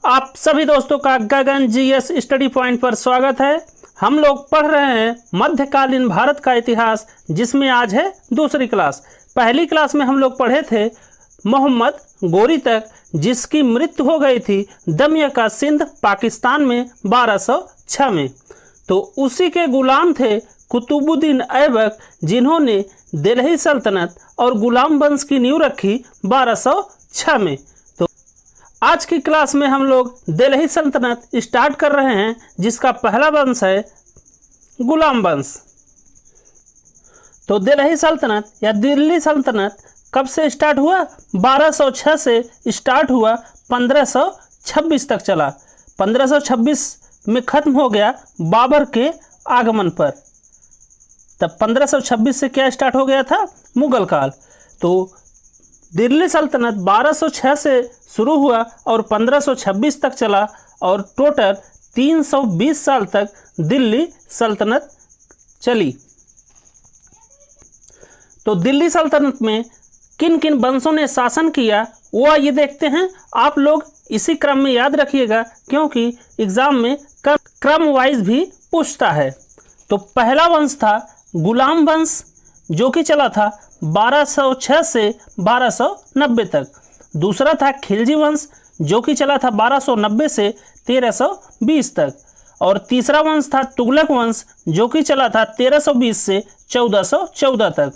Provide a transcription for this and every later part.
आप सभी दोस्तों का गगन जीएस स्टडी पॉइंट पर स्वागत है। हम लोग पढ़ रहे हैं मध्यकालीन भारत का इतिहास, जिसमें आज है दूसरी क्लास। पहली क्लास में हम लोग पढ़े थे मोहम्मद गोरी तक, जिसकी मृत्यु हो गई थी दमियका सिंध पाकिस्तान में 1206 में। तो उसी के गुलाम थे कुतुबुद्दीन ऐबक, जिन्होंने दिल्ली सल्तनत और गुलाम वंश की नींव रखी 1206 में। तो आज की क्लास में हम लोग दिल्ली सल्तनत स्टार्ट कर रहे हैं, जिसका पहला वंश है गुलाम वंश। तो दिल्ली सल्तनत या दिल्ली सल्तनत कब से स्टार्ट हुआ? 1206 से स्टार्ट हुआ, 1526 तक चला। 1526 में खत्म हो गया बाबर के आगमन पर। तब 1526 से क्या स्टार्ट हो गया था? मुगल काल। तो दिल्ली सल्तनत 1206 से शुरू हुआ और 1526 तक चला, और टोटल 320 साल तक दिल्ली सल्तनत चली। तो दिल्ली सल्तनत में किन किन वंशों ने शासन किया, वो आइए देखते हैं। आप लोग इसी क्रम में याद रखिएगा, क्योंकि एग्जाम में क्रम वाइज भी पूछता है। तो पहला वंश था गुलाम वंश, जो कि चला था 1206 से 1290 तक। दूसरा था खिलजी वंश, जो कि चला था 1290 से 1320 तक। और तीसरा वंश था तुगलक वंश, जो कि चला था 1320 से 1414 तक।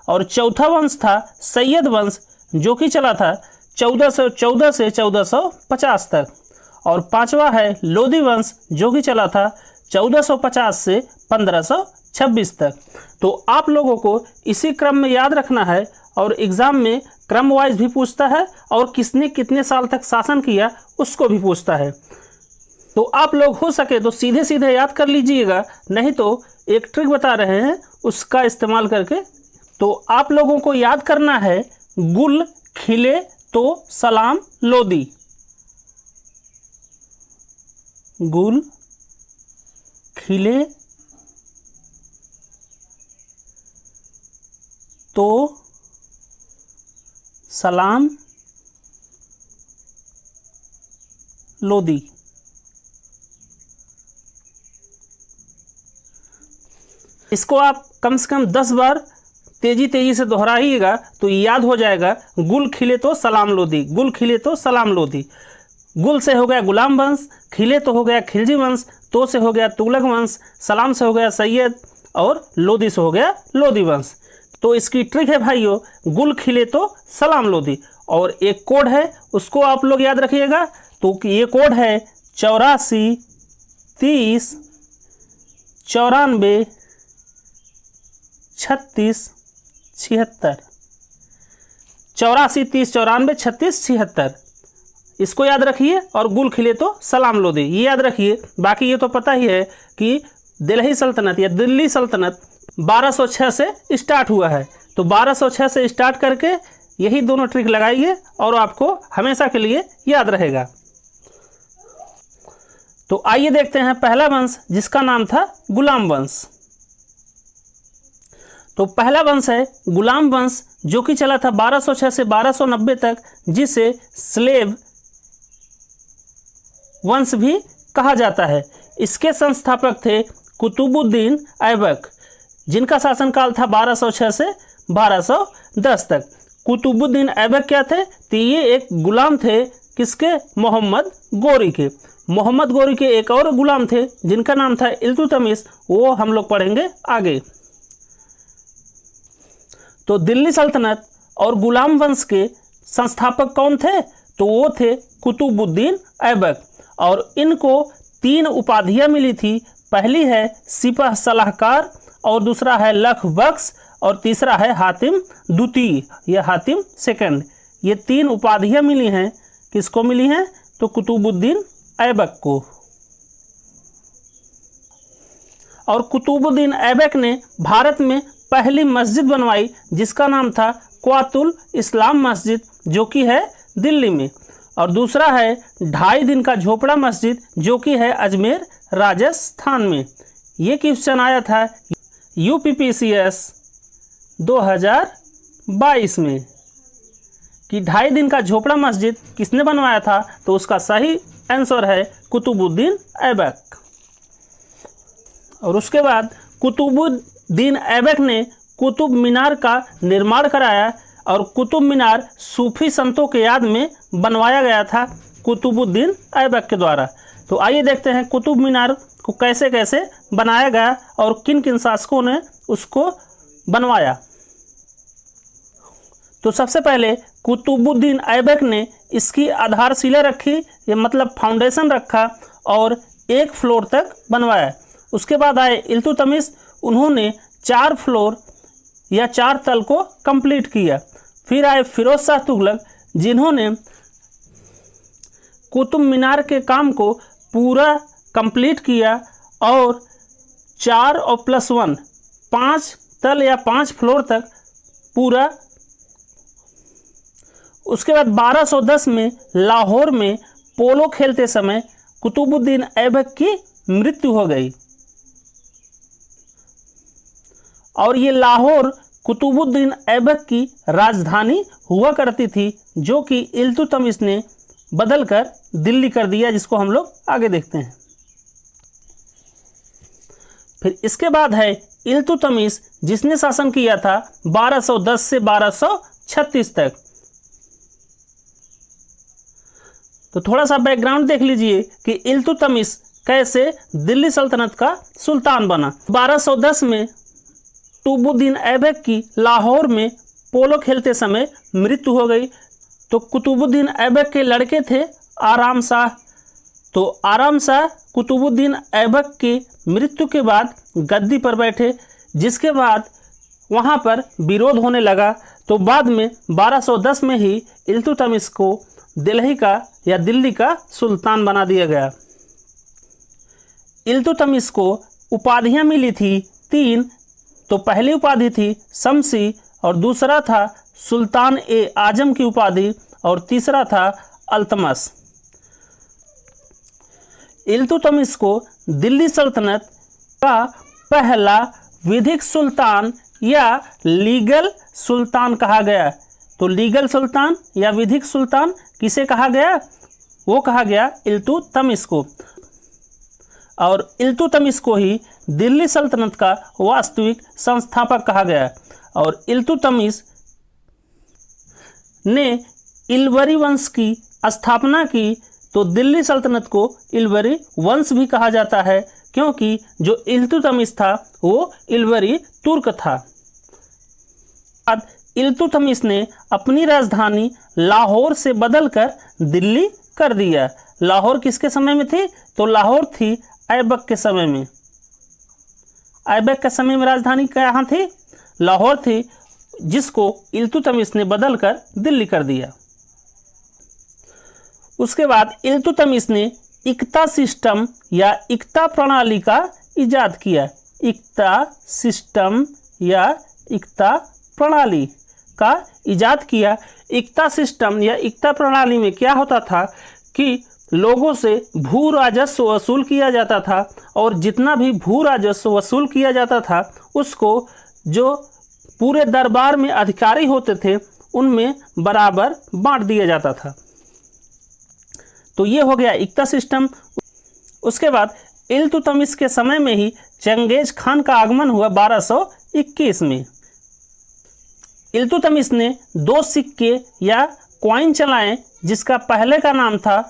और चौथा वंश था सैयद वंश, जो कि चला था 1414 से 1450 तक। और पांचवा है लोधी वंश, जो कि चला था 1450 से 1526 तक। तो आप लोगों को इसी क्रम में याद रखना है, और एग्जाम में क्रम वाइज भी पूछता है, और किसने कितने साल तक शासन किया उसको भी पूछता है। तो आप लोग हो सके तो सीधे सीधे याद कर लीजिएगा, नहीं तो एक ट्रिक बता रहे हैं, उसका इस्तेमाल करके। तो आप लोगों को याद करना है गुल खिले तो सलाम लोदी। गुल खिले तो सलाम लोदी। इसको आप कम से कम 10 बार तेजी से दोहराइएगा तो याद हो जाएगा। गुल खिले तो सलाम लोदी, गुल खिले तो सलाम लोदी। गुल से हो गया गुलाम वंश, खिले तो हो गया खिलजी वंश, तो से हो गया तुगलक वंश, सलाम से हो गया सैयद, और लोदी से हो गया लोधी वंश। तो इसकी ट्रिक है भाइयों, गुल खिले तो सलाम लोधी। और एक कोड है, उसको आप लोग याद रखिएगा। तो ये कोड है 84 30 94 36 76। 84 30 94 36 76, इसको याद रखिए। और गुल खिले तो सलाम लोदी, ये याद रखिए। बाकी ये तो पता ही है कि दिल्ली सल्तनत या दिल्ली सल्तनत 1206 से स्टार्ट हुआ है। तो 1206 से स्टार्ट करके यही दोनों ट्रिक लगाइए, और आपको हमेशा के लिए याद रहेगा। तो आइए देखते हैं पहला वंश, जिसका नाम था गुलाम वंश। तो पहला वंश है गुलाम वंश, जो कि चला था 1206 से 1290 तक, जिसे स्लेव वंश भी कहा जाता है। इसके संस्थापक थे कुतुबुद्दीन ऐबक, जिनका शासनकाल था 1206 से 1210 तक। कुतुबुद्दीन ऐबक क्या थे? तो ये एक गुलाम थे, किसके? मोहम्मद गोरी के। मोहम्मद गोरी के एक और गुलाम थे, जिनका नाम था इल्तुतमिश, वो हम लोग पढ़ेंगे आगे। तो दिल्ली सल्तनत और गुलाम वंश के संस्थापक कौन थे? तो वो थे कुतुबुद्दीन ऐबक, और इनको 3 उपाधियां मिली थी। पहली है सिपह सलाहकार, और दूसरा है लख बख्श, और तीसरा है हातिम द्वितीय या हातिम सेकंड। ये 3 उपाधियां मिली हैं। किसको मिली हैं? तो कुतुबुद्दीन ऐबक को। और कुतुबुद्दीन ऐबक ने भारत में पहली मस्जिद बनवाई, जिसका नाम था क्वातुल इस्लाम मस्जिद, जो कि है दिल्ली में। और दूसरा है 2.5 दिन का झोपड़ा मस्जिद, जो कि है अजमेर राजस्थान में। ये क्वेश्चन आया था UPPCS 2022 में कि 2.5 दिन का झोपड़ा मस्जिद किसने बनवाया था। तो उसका सही आंसर है कुतुबुद्दीन ऐबक। और उसके बाद कुतुबुद्दीन ऐबक ने कुतुब मीनार का निर्माण कराया और कुतुब मीनार सूफी संतों के याद में बनवाया गया था कुतुबुद्दीन ऐबक के द्वारा। तो आइए देखते हैं कुतुब मीनार को कैसे कैसे बनाया गया और किन किन शासकों ने उसको बनवाया। तो सबसे पहले कुतुबुद्दीन ऐबक ने इसकी आधारशिला रखी, ये मतलब फाउंडेशन रखा और 1 फ्लोर तक बनवाया। उसके बाद आए इल्तुतमिश, उन्होंने 4 फ्लोर या 4 तल को कंप्लीट किया। फिर आए फिरोज शाह तुगलक, जिन्होंने कुतुब मीनार के काम को पूरा कंप्लीट किया और 4 और +1 5 तल या 5 फ्लोर तक पूरा। उसके बाद 1210 में लाहौर में पोलो खेलते समय कुतुबुद्दीन ऐबक की मृत्यु हो गई और ये लाहौर कुतुबुद्दीन ऐबक की राजधानी हुआ करती थी, जो कि इल्तुतमिश ने बदलकर दिल्ली कर दिया, जिसको हम लोग आगे देखते हैं। फिर इसके बाद है इल्तुतमिश, जिसने शासन किया था 1210 से 1236 तक। तो थोड़ा सा बैकग्राउंड देख लीजिए कि इल्तुतमिश कैसे दिल्ली सल्तनत का सुल्तान बना। 1210 में कुतुबुद्दीन ऐबक की लाहौर में पोलो खेलते समय मृत्यु हो गई। तो कुतुबुद्दीन ऐबक के लड़के थे आराम शाह। तो आराम शाह कुतुबुद्दीन ऐबक की मृत्यु के बाद गद्दी पर बैठे, जिसके बाद वहाँ पर विरोध होने लगा। तो बाद में 1210 में ही इल्तुतमिश को दिल्ली का या दिल्ली का सुल्तान बना दिया गया। इल्तुतमिश को उपाधियाँ मिली थी 3। तो पहली उपाधि थी शमसी और दूसरा था सुल्तान ए आजम की उपाधि और तीसरा था अल्तमश। इल्तुतमिश को दिल्ली सल्तनत का पहला विधिक सुल्तान या लीगल सुल्तान कहा गया। तो लीगल सुल्तान या विधिक सुल्तान किसे कहा गया? वो कहा गया इल्तुतमिश को। और इल्तुतमिश को ही दिल्ली सल्तनत का वास्तविक संस्थापक कहा गया। और इल्तुतमिश ने इल्वरी वंश की स्थापना की। तो दिल्ली सल्तनत को इल्वरी वंश भी कहा जाता है, क्योंकि जो इल्तुतमिश था वो इल्वरी तुर्क था। अब इल्तुतमिश ने अपनी राजधानी लाहौर से बदलकर दिल्ली कर दिया। लाहौर किसके समय में थी? तो लाहौर थी ऐबक के समय में। ऐबक के समय में राजधानी कहाँ थी? लाहौर थी, जिसको इल्तुतमिश ने बदलकर दिल्ली कर दिया। उसके बाद इल्तुतमिश ने इक्ता सिस्टम या इक्ता प्रणाली का इजाद किया। इक्ता सिस्टम या इक्ता प्रणाली का इजाद किया। इक्ता सिस्टम या इक्ता प्रणाली में क्या होता था कि लोगों से भू राजस्व वसूल किया जाता था और जितना भी भू राजस्व वसूल किया जाता था उसको जो पूरे दरबार में अधिकारी होते थे उनमें बराबर बांट दिया जाता था। तो ये हो गया इक्ता सिस्टम। उसके बाद इल्तुतमिश के समय में ही चंगेज खान का आगमन हुआ 1221 में। इल्तुतमिश ने 2 सिक्के या कॉइन चलाए, जिसका पहले का नाम था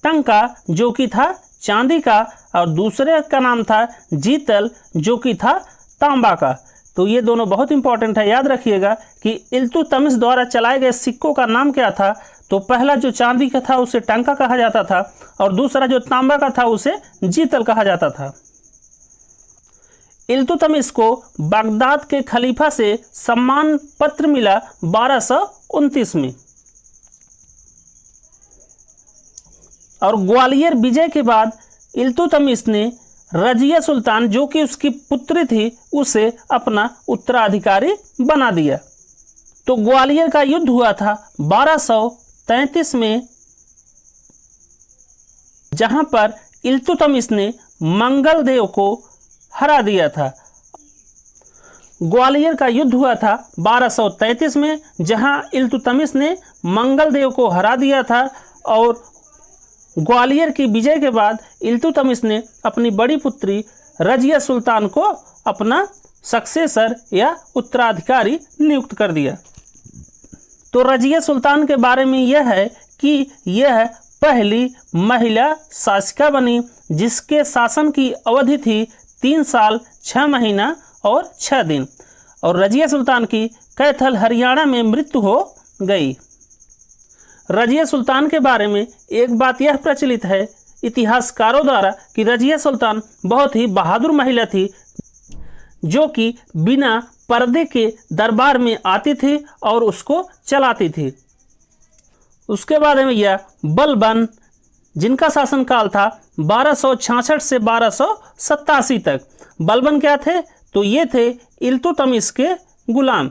टंका, जो कि था चांदी का, और दूसरे का नाम था जीतल, जो कि था तांबा का। तो ये दोनों बहुत इंपॉर्टेंट है, याद रखिएगा कि इल्तुतमिश द्वारा चलाए गए सिक्कों का नाम क्या था। तो पहला जो चांदी का था उसे टंका कहा जाता था और दूसरा जो तांबा का था उसे जीतल कहा जाता था। इल्तुतमिश को बगदाद के खलीफा से सम्मान पत्र मिला 1229 में। और ग्वालियर विजय के बाद इल्तुतमिश ने रजिया सुल्तान, जो कि उसकी पुत्री थी, उसे अपना उत्तराधिकारी बना दिया। तो ग्वालियर का युद्ध हुआ था 1233 में, जहां पर इल्तुतमिश ने मंगल देव को हरा दिया था। ग्वालियर का युद्ध हुआ था 1233 में, जहां इल्तुतमिश ने मंगल देव को हरा दिया था और ग्वालियर की विजय के बाद इल्तुतमिश ने अपनी बड़ी पुत्री रजिया सुल्तान को अपना सक्सेसर या उत्तराधिकारी नियुक्त कर दिया। तो रजिया सुल्तान के बारे में यह है कि यह पहली महिला शासिका बनी जिसके शासन की अवधि थी 3 साल 6 महीना और 6 दिन, और रजिया सुल्तान की कैथल हरियाणा में मृत्यु हो गई। रजिया सुल्तान के बारे में एक बात यह प्रचलित है इतिहासकारों द्वारा कि रजिया सुल्तान बहुत ही बहादुर महिला थी जो कि बिना पर्दे के दरबार में आती थी और उसको चलाती थी। उसके बाद में यह बलबन जिनका शासनकाल था 1266 से 1287 तक। बलबन क्या थे? तो ये थे इल्तुतमिश के गुलाम।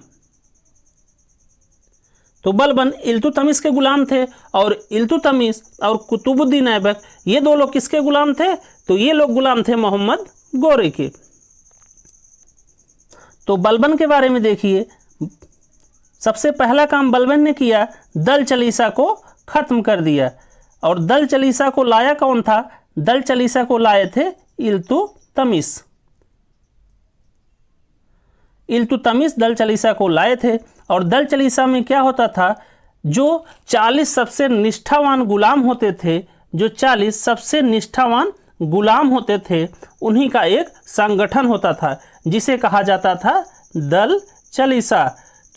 तो बलबन इल्तुतमिश के गुलाम थे और इल्तुतमिश और कुतुबुद्दीन ऐबक ये दो लोग किसके गुलाम थे? तो ये लोग गुलाम थे मोहम्मद गोरे के। तो बलबन के बारे में देखिए, सबसे पहला काम बलबन ने किया, दल चलीसा को खत्म कर दिया। और दल चलीसा को लाया कौन था? दल चलीसा को लाए थे इल्तुतमिश। इल्तुतमिश दल चलीसा को लाए थे। और दल चलीसा में क्या होता था, जो 40 सबसे निष्ठावान गुलाम होते थे, जो 40 सबसे निष्ठावान गुलाम होते थे, उन्हीं का एक संगठन होता था जिसे कहा जाता था दल चलीसा।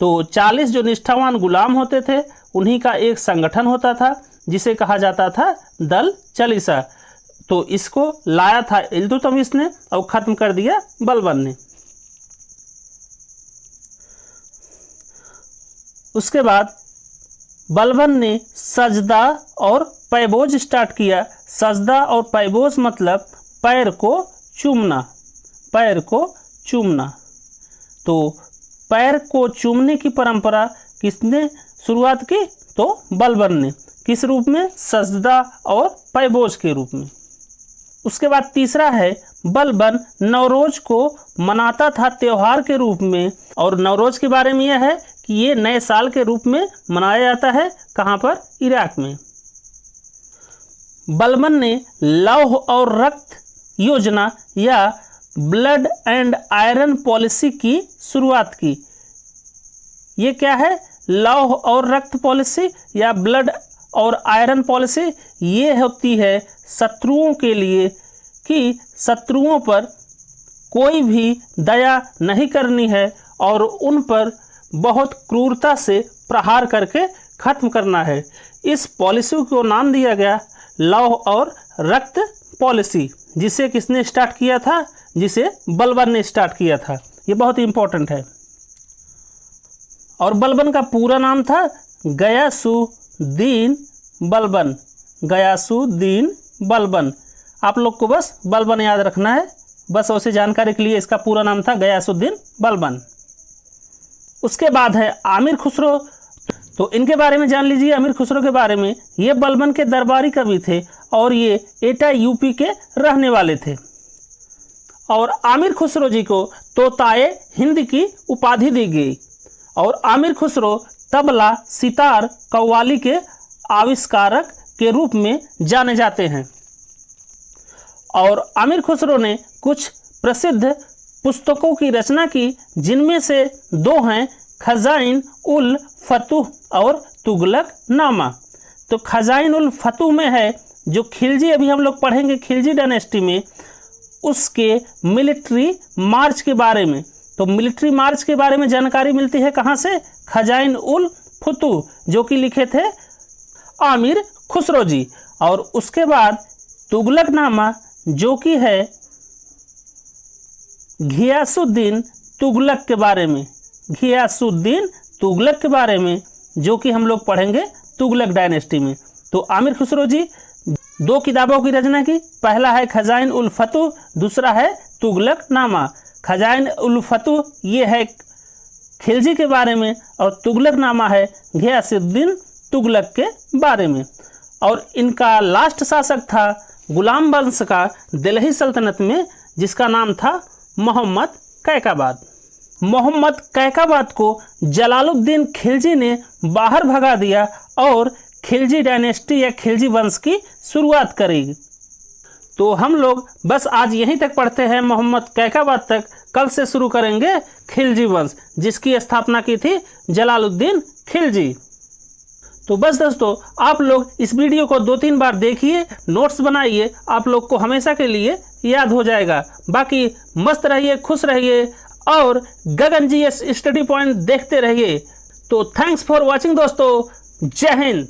तो 40 जो निष्ठावान गुलाम होते थे उन्हीं का एक संगठन होता था जिसे कहा जाता था दल चलीसा। तो इसको लाया था इल्तुतमिश ने और ख़त्म कर दिया बलबन ने। उसके बाद बलबन ने सजदा और पैबोज स्टार्ट किया। सजदा और पैबोज मतलब पैर को चूमना, पैर को चूमना। तो पैर को चूमने की परंपरा किसने शुरुआत की? तो बलबन ने। किस रूप में? सजदा और पैबोज के रूप में। उसके बाद तीसरा है बलबन नवरोज को मनाता था त्योहार के रूप में। और नवरोज के बारे में यह है कि ये नए साल के रूप में मनाया जाता है। कहाँ पर? इराक में। बलबन ने लौह और रक्त योजना या ब्लड एंड आयरन पॉलिसी की शुरुआत की। ये क्या है? लौह और रक्त पॉलिसी या ब्लड और आयरन पॉलिसी। ये होती है शत्रुओं के लिए कि शत्रुओं पर कोई भी दया नहीं करनी है और उन पर बहुत क्रूरता से प्रहार करके ख़त्म करना है। इस पॉलिसी को नाम दिया गया लौह और रक्त पॉलिसी, जिसे किसने स्टार्ट किया था? जिसे बलबन ने स्टार्ट किया था। ये बहुत इंपॉर्टेंट है। और बलबन का पूरा नाम था गयासुद्दीन बलबन। गयासुद्दीन बलबन। आप लोग को बस बलबन याद रखना है, बस उसे जानकारी के लिए। इसका पूरा नाम था गयासुद्दीन बलबन। उसके बाद है आमिर खुसरो। तो इनके बारे में जान लीजिए। आमिर खुसरो के बारे में, ये बलबन के दरबारी कवि थे और ये एटा यूपी के रहने वाले थे। और आमिर खुसरो जी को तोताए हिंद की उपाधि दी गई। और आमिर खुसरो तबला, सितार, कव्वाली के आविष्कारक के रूप में जाने जाते हैं। और आमिर खुसरो ने कुछ प्रसिद्ध पुस्तकों की रचना की, जिनमें से 2 हैं खजाइन उल फतूह और तुगलक नामा। तो खजाइन उल फतूह में है जो खिलजी, अभी हम लोग पढ़ेंगे खिलजी डायनेस्टी में, उसके मिलिट्री मार्च के बारे में। तो मिलिट्री मार्च के बारे में जानकारी मिलती है कहाँ से? खजाइन उल फतूह, जो कि लिखे थे आमिर खुसरो जी। और उसके बाद तुगलक नामा, जो कि है घियासुद्दीन तुगलक के बारे में। घियासुद्दीन तुगलक के बारे में, जो कि हम लोग पढ़ेंगे तुगलक डायनेस्टी में। तो आमिर खुसरो जी 2 किताबों की रचना की। पहला है खजाइन उल फतूह, दूसरा है तुगलक नामा। खजाइन उल फतूह ये है खिलजी के बारे में और तुगलक नामा है घियासुद्दीन तुगलक के बारे में। और इनका लास्ट शासक था गुलाम वंश का दिल्ली सल्तनत में, जिसका नाम था मोहम्मद कैकाबाद। मोहम्मद कैकाबाद को जलालुद्दीन खिलजी ने बाहर भगा दिया और खिलजी डायनेस्टी या खिलजी वंश की शुरुआत करी। तो हम लोग बस आज यहीं तक पढ़ते हैं, मोहम्मद कैकाबाद तक। कल से शुरू करेंगे खिलजी वंश, जिसकी स्थापना की थी जलालुद्दीन खिलजी। तो बस दोस्तों, आप लोग इस वीडियो को 2-3 बार देखिए, नोट्स बनाइए, आप लोग को हमेशा के लिए याद हो जाएगा। बाकी मस्त रहिए, खुश रहिए और गगन जी स्टडी पॉइंट देखते रहिए। तो थैंक्स फॉर वॉचिंग दोस्तों, जय हिंद।